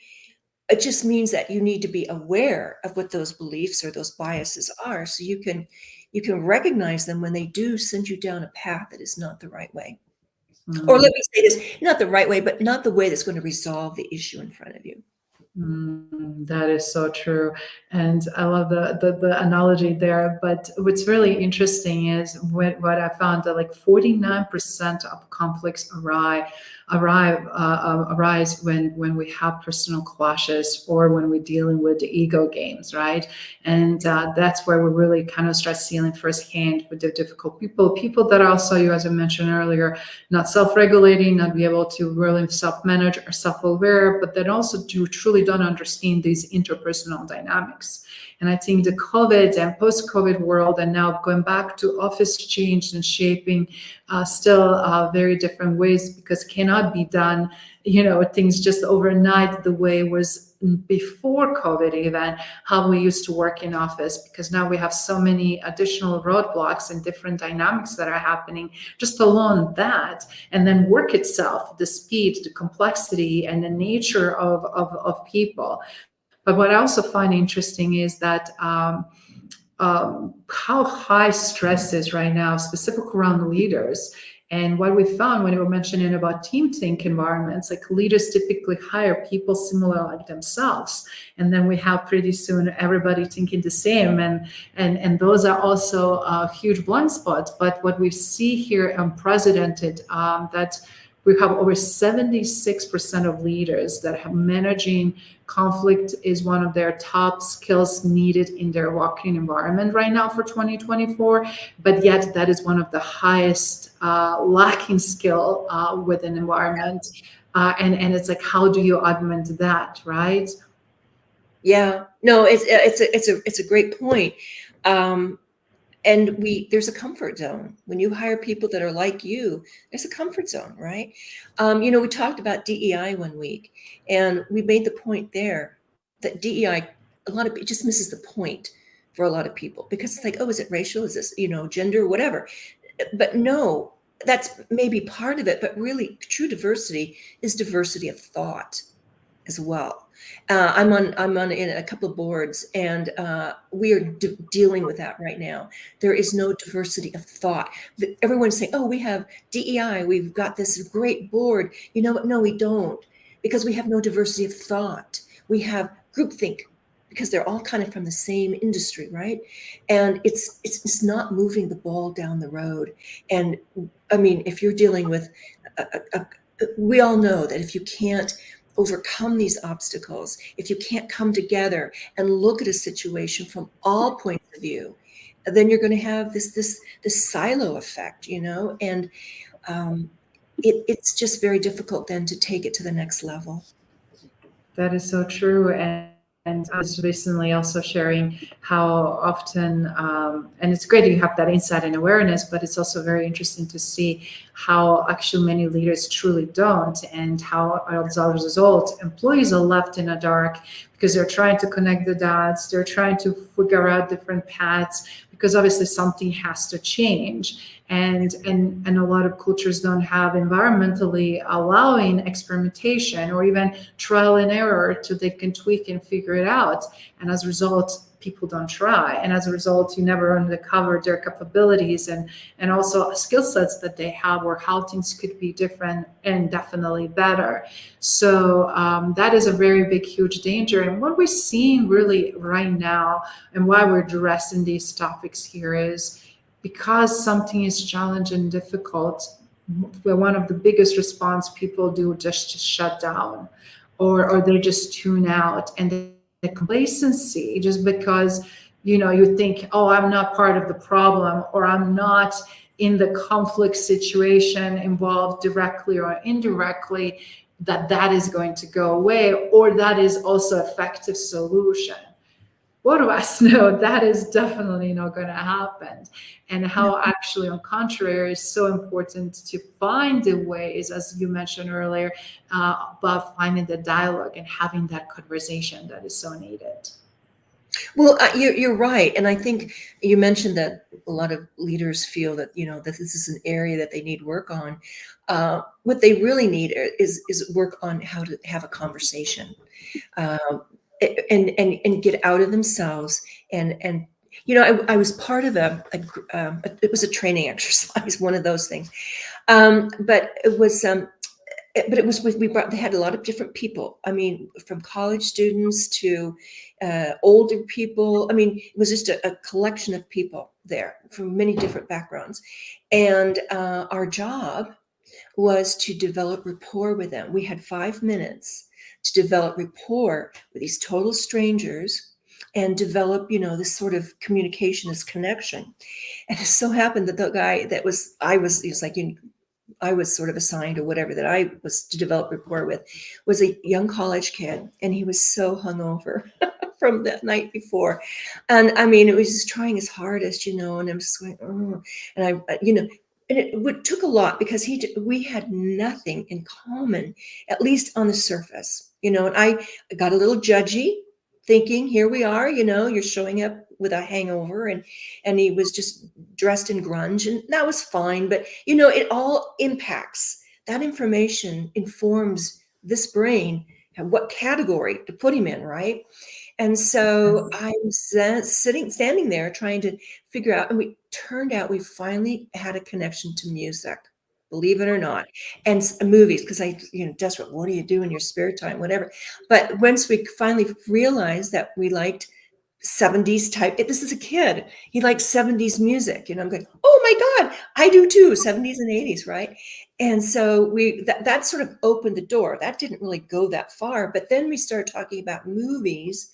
It just means that you need to be aware of what those beliefs or those biases are, so you can recognize them when they do send you down a path that is not the right way. Or let me say this, not the right way, but not the way that's going to resolve the issue in front of you. That is so true. And I love the analogy there. But what's really interesting is what I found, that like 49% of conflicts arise when we have personal clashes, or when we're dealing with the ego games, right? And that's where we really kind of start seeing firsthand with the difficult people that also, you, as I mentioned earlier, not self-regulating, not be able to really self-manage or self-aware, but then also truly don't understand these interpersonal dynamics. And I think the COVID and post-COVID world, and now going back to office change and shaping still very different ways, because cannot be done, things just overnight the way it was before COVID, even how we used to work in office, because now we have so many additional roadblocks and different dynamics that are happening just alone that, and then work itself, the speed, the complexity, and the nature of people. But what I also find interesting is that how high stress is right now, specific around leaders. And what we found when we were mentioning about team think environments, like leaders typically hire people similar like themselves. And then we have pretty soon everybody thinking the same. And those are also huge blind spots. But what we see here unprecedented, that we have over 76% of leaders that have managing conflict is one of their top skills needed in their working environment right now for 2024. But yet that is one of the highest lacking skill within environment. And it's like, how do you augment that, right? Yeah, no, it's a great point. Um, and there's a comfort zone when you hire people that are like you. There's a comfort zone, right? We talked about DEI one week, and we made the point there that DEI, a lot of it just misses the point for a lot of people, because it's like, oh, is it racial? Is this, gender, whatever? But no, that's maybe part of it. But really, true diversity is diversity of thought as well. I'm on in a couple of boards, and we are dealing with that right now. There is no diversity of thought. Everyone's saying, "Oh, we have DEI. We've got this great board." You know what? No, we don't, because we have no diversity of thought. We have groupthink, because they're all kind of from the same industry, right? And it's not moving the ball down the road. And I mean, if you're dealing with, we all know that if you can't overcome these obstacles, if you can't come together and look at a situation from all points of view, then you're going to have this silo effect, and it's just very difficult then to take it to the next level. That is so true. And I was recently also sharing how often, and it's great you have that insight and awareness, but it's also very interesting to see how actually many leaders truly don't, and how as a result, employees are left in the dark because they're trying to connect the dots, they're trying to figure out different paths, because obviously something has to change. And a lot of cultures don't have environmentally allowing experimentation or even trial and error so they can tweak and figure it out. And as a result, people don't try. And as a result, you never uncover their capabilities and also skill sets that they have, or how things could be different and definitely better. So that is a very big, huge danger. And what we're seeing really right now, and why we're addressing these topics here, is because something is challenging and difficult, one of the biggest response people do just to shut down, or they just tune out. And the complacency, just because you think, oh, I'm not part of the problem, or I'm not in the conflict situation involved directly or indirectly, that is going to go away, or that is also effective solution. Both of us know that is definitely not going to happen. And how actually, on contrary, is so important to find the ways, as you mentioned earlier, about finding the dialogue and having that conversation that is so needed. Well, you're right. And I think you mentioned that a lot of leaders feel that, that this is an area that they need work on. What they really need is work on how to have a conversation. And get out of themselves, and I was part of it was a training exercise, one of those things, but it was they had a lot of different people. I mean, from college students to older people. I mean, it was just a collection of people there from many different backgrounds, and our job was to develop rapport with them. We had 5 minutes to develop rapport with these total strangers and develop, this sort of communication, this connection. And it so happened that the guy that I was sort of assigned, or whatever, that I was to develop rapport with, was a young college kid. And he was so hungover from that night before. And I mean, it was just trying his hardest, and I'm just going, oh, and and it took a lot, because we had nothing in common, at least on the surface, and I got a little judgy, thinking, here we are, you're showing up with a hangover, and he was just dressed in grunge, and that was fine. But, it all impacts. That information informs this brain and what category to put him in, right? And so I'm standing there trying to figure out, and we turned out we finally had a connection to music, believe it or not, and movies, because I, desperate, what do you do in your spare time, whatever. But once we finally realized that we liked 70s type, this is a kid, he likes 70s music, I'm going, oh my God, I do too, 70s and 80s, right? And so that sort of opened the door. That didn't really go that far, but then we started talking about movies,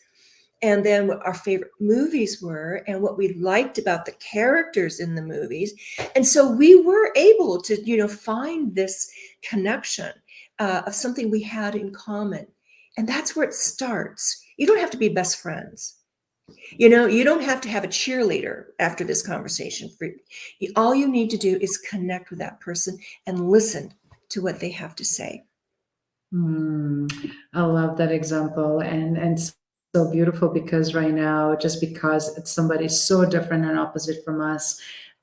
and then what our favorite movies were, and what we liked about the characters in the movies. And so we were able to, find this connection of something we had in common. And that's where it starts. You don't have to be best friends. You know, you don't have to have a cheerleader after this conversation. All you need to do is connect with that person and listen to what they have to say. I love that example, and so beautiful, because right now, just because it's somebody so different and opposite from us,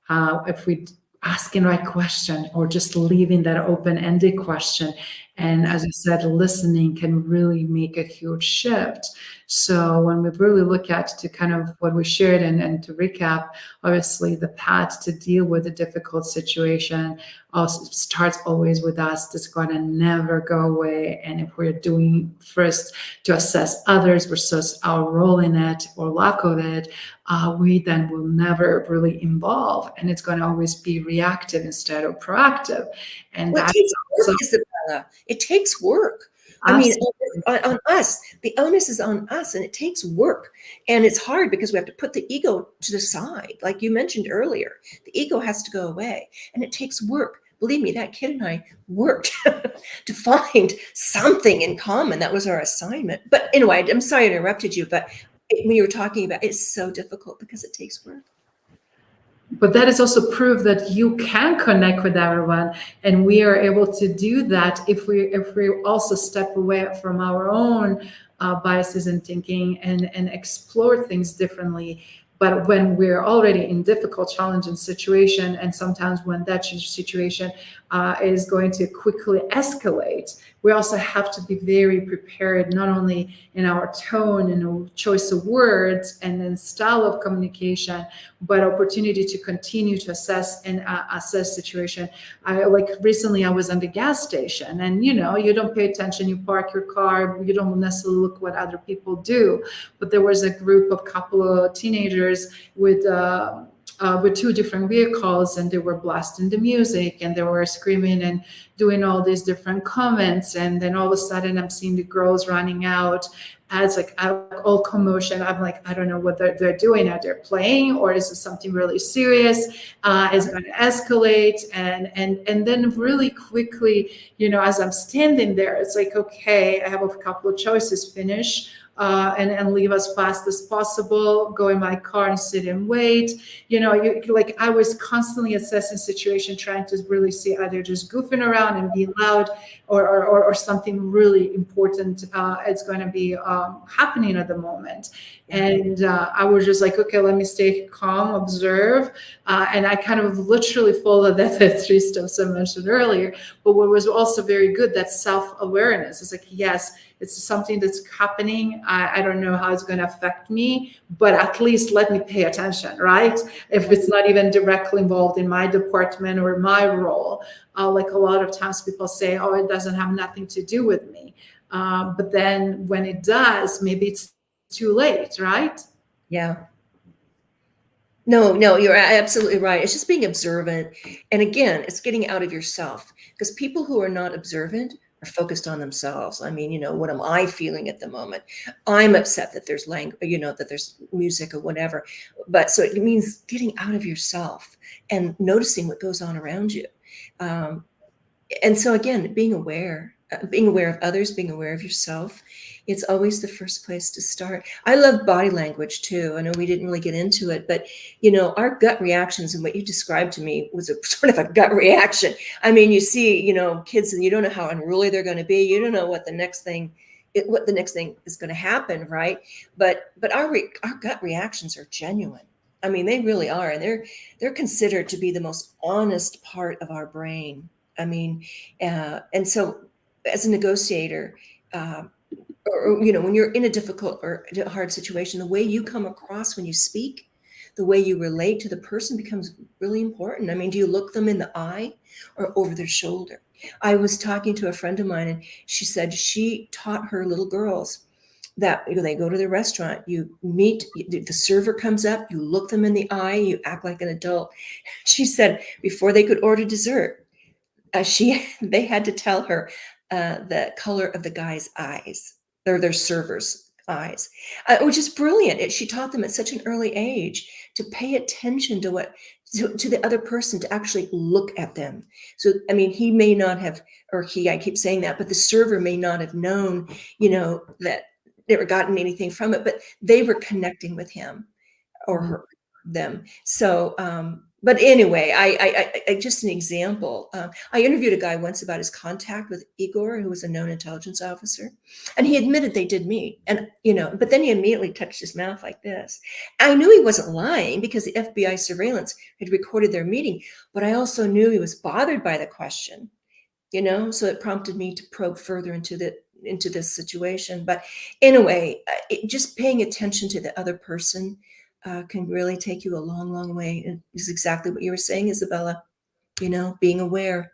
if we asking right question or just leaving that open-ended question, and as I said, listening can really make a huge shift. So when we really look at to kind of what we shared, and to recap, obviously the path to deal with a difficult situation also starts always with us. That's going to never go away. And if we're doing first to assess others versus our role in it or lack of it, we then will never really evolve, and it's going to always be reactive instead of proactive. And Well, it that's takes also work, Izabela. It takes work. I mean, on us, the onus is on us, and it takes work. And it's hard because we have to put the ego to the side. Like you mentioned earlier, the ego has to go away, and it takes work. Believe me, that kid and I worked to find something in common. That was our assignment. But anyway, I'm sorry I interrupted you, but when you were talking about it's so difficult because it takes work. But that is also proof that you can connect with everyone, and we are able to do that if we also step away from our own biases and thinking, and explore things differently. But when we're already in difficult, challenging situation, and sometimes when that situation is going to quickly escalate, we also have to be very prepared, not only in our tone and choice of words and then style of communication, but opportunity to continue to assess and assess situation. Like recently I was at the gas station, and you don't pay attention, you park your car, you don't necessarily look what other people do, but there was a couple of teenagers with two different vehicles, and they were blasting the music, and they were screaming and doing all these different comments. And then all of a sudden I'm seeing the girls running out as like all commotion. I'm like, I don't know what they're doing. Are they playing, or is it something really serious? Is going to escalate? And then really quickly, as I'm standing there, it's like, okay, I have a couple of choices: finish and leave as fast as possible, go in my car and sit and wait. Like I was constantly assessing situation, trying to really see either just goofing around and be loud, or something really important is going to be happening at the moment. And I was just like, okay, let me stay calm, observe. And I kind of literally followed the 3 steps I mentioned earlier. But what was also very good, that self-awareness. It's like, yes, it's something that's happening. I don't know how it's going to affect me, but at least let me pay attention, right? If it's not even directly involved in my department or my role. Like a lot of times people say, oh, it doesn't have nothing to do with me. But then when it does, maybe it's too late, right? Yeah. No, you're absolutely right. It's just being observant. And again, it's getting out of yourself, because people who are not observant are focused on themselves. I mean, what am I feeling at the moment? I'm upset that there's language, that there's music or whatever. But so it means getting out of yourself and noticing what goes on around you. And so again, being aware of others, being aware of yourself, it's always the first place to start. I love body language too. I know we didn't really get into it, but our gut reactions, and what you described to me was a sort of a gut reaction. I mean, you see, kids, and you don't know how unruly they're going to be. You don't know what the next thing is going to happen, right? But our gut reactions are genuine. I mean, they really are, and they're considered to be the most honest part of our brain. I mean, and so as a negotiator, or when you're in a difficult or hard situation, the way you come across when you speak, the way you relate to the person becomes really important. I mean, do you look them in the eye or over their shoulder? I was talking to a friend of mine, and she said she taught her little girls that they go to the restaurant, you meet, the server comes up, you look them in the eye, you act like an adult. She said before they could order dessert, they had to tell her the color of the guy's eyes, or their server's eyes, which is brilliant. She taught them at such an early age to pay attention to to the other person, to actually look at them. So, I mean, he may not have, I keep saying that, but the server may not have known, that never gotten anything from it, but they were connecting with him or Mhm. her, them. So, but anyway, I just an example. I interviewed a guy once about his contact with Igor, who was a known intelligence officer, and he admitted they did meet. And but then he immediately touched his mouth like this. I knew he wasn't lying because the FBI surveillance had recorded their meeting, but I also knew he was bothered by the question. So it prompted me to probe further into this situation. But anyway, just paying attention to the other person can really take you a long, long way. It is exactly what you were saying, Izabela. Being aware.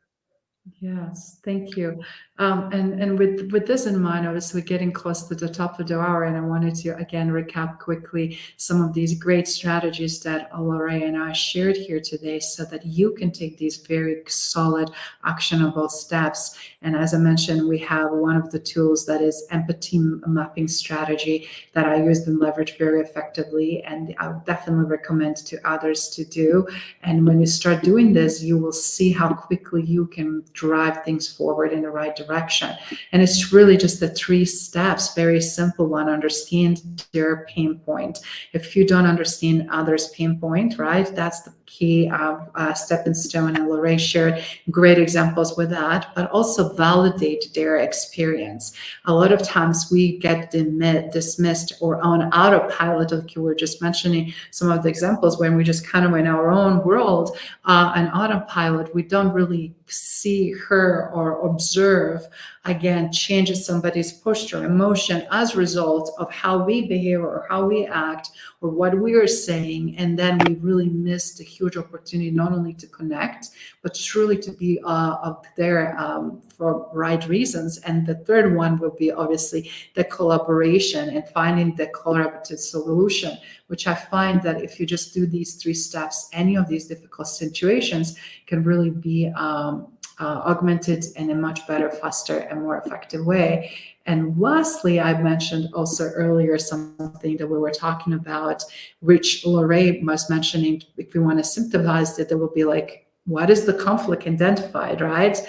Yes, thank you. And with this in mind, obviously getting close to the top of the hour, and I wanted to again recap quickly some of these great strategies that Larae and I shared here today, so that you can take these very solid, actionable steps. And as I mentioned, we have one of the tools that is empathy mapping strategy that I used and leverage very effectively, and I would definitely recommend to others to do. And when you start doing this, you will see how quickly you can drive things forward in the right direction. And it's really just the 3 steps, very simple one. Understand their pain point. If you don't understand others' pain point, right, that's the key stepping stone. And Larae shared great examples with that, but also validate their experience. A lot of times we get dismissed or on autopilot, like you were just mentioning some of the examples, when we just kind of in our own world, an autopilot, we don't really see her or observe, again, changes somebody's posture, emotion as a result of how we behave or how we act or what we are saying. And then we really miss the huge opportunity not only to connect, but truly to be up there for right reasons. And the third one will be obviously the collaboration and finding the collaborative solution, which I find that if you just do these 3 steps, any of these difficult situations can really be augmented in a much better, faster, and more effective way. And lastly, I mentioned also earlier something that we were talking about, which Larae was mentioning. If we want to symptomize it, there will be like, what is the conflict identified, right?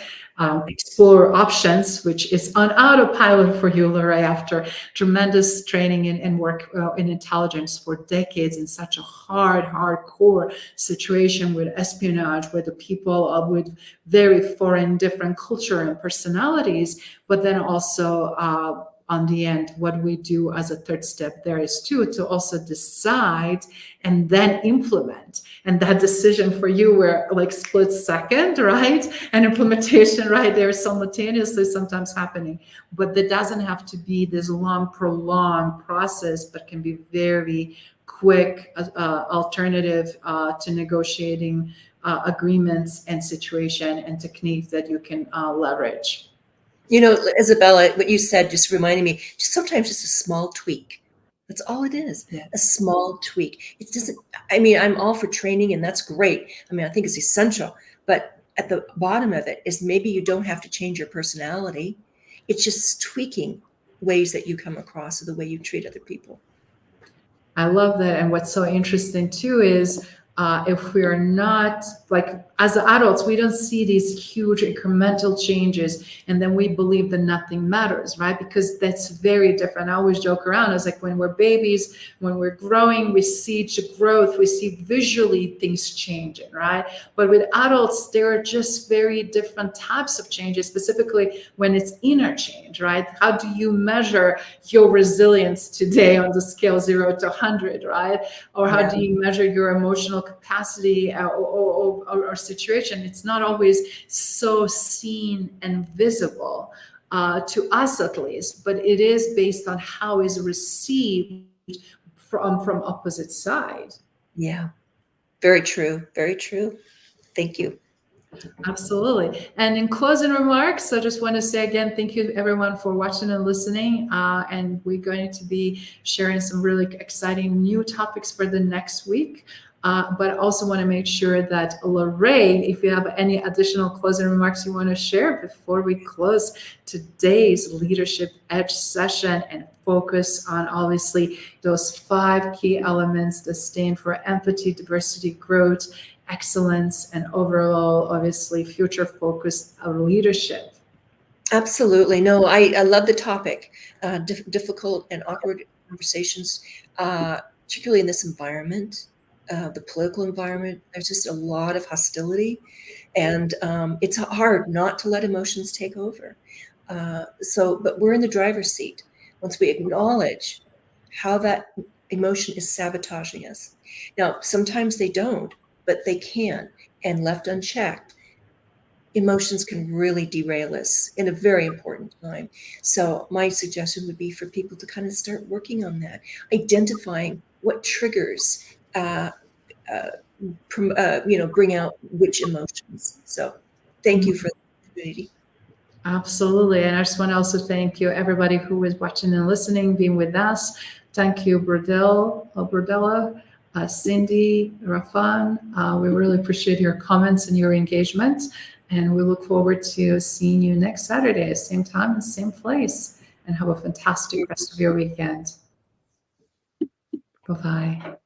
Explore options, which is on autopilot for you, Larae, after tremendous training and work in intelligence for decades in such a hardcore situation with espionage, with the people with very foreign, different culture and personalities, but then also on the end, what we do as a third step there is to also decide and then implement. And that decision for you were like split second, right? And implementation right there simultaneously sometimes happening. But that doesn't have to be this long, prolonged process, but can be very quick alternative to negotiating agreements and situation and techniques that you can leverage. Izabela, what you said just reminded me, sometimes just a small tweak. That's all it is. Yeah. A small tweak. It doesn't, I'm all for training, and that's great. I think it's essential. But at the bottom of it is maybe you don't have to change your personality. It's just tweaking ways that you come across or the way you treat other people. I love that. And what's so interesting too is if we are not, like, as adults, we don't see these huge incremental changes, and then we believe that nothing matters, right? Because that's very different. I always joke around. It's like when we're babies, when we're growing, we see growth, we see visually things changing, right? But with adults, there are just very different types of changes, specifically when it's inner change, right? How do you measure your resilience today on the scale 0 to 100, right? Or how do you measure your emotional capacity or situation? It's not always so seen and visible to us, at least, but it is based on how is received from opposite side. Yeah, very true. Very true. Thank you. Absolutely. And in closing remarks, I just want to say again, thank you everyone for watching and listening. And we're going to be sharing some really exciting new topics for the next week. But I also want to make sure that Larae, if you have any additional closing remarks you want to share before we close today's Leadership Edge session and focus on obviously those 5 key elements that stand for empathy, diversity, growth, excellence, and overall, obviously, future-focused leadership. Absolutely. No, I love the topic. Difficult and awkward conversations, particularly in this environment, the political environment. There's just a lot of hostility, and it's hard not to let emotions take over. But we're in the driver's seat once we acknowledge how that emotion is sabotaging us. Now, sometimes they don't, but they can, and left unchecked, emotions can really derail us in a very important time. So my suggestion would be for people to kind of start working on that, identifying what triggers, bring out which emotions. So thank you for the opportunity. Absolutely. And I just want to also thank you, everybody who is watching and listening, being with us. Thank you, Burdella, Cindy, Rafan. We really appreciate your comments and your engagement. And we look forward to seeing you next Saturday, same time and same place. And have a fantastic rest of your weekend. Bye-bye.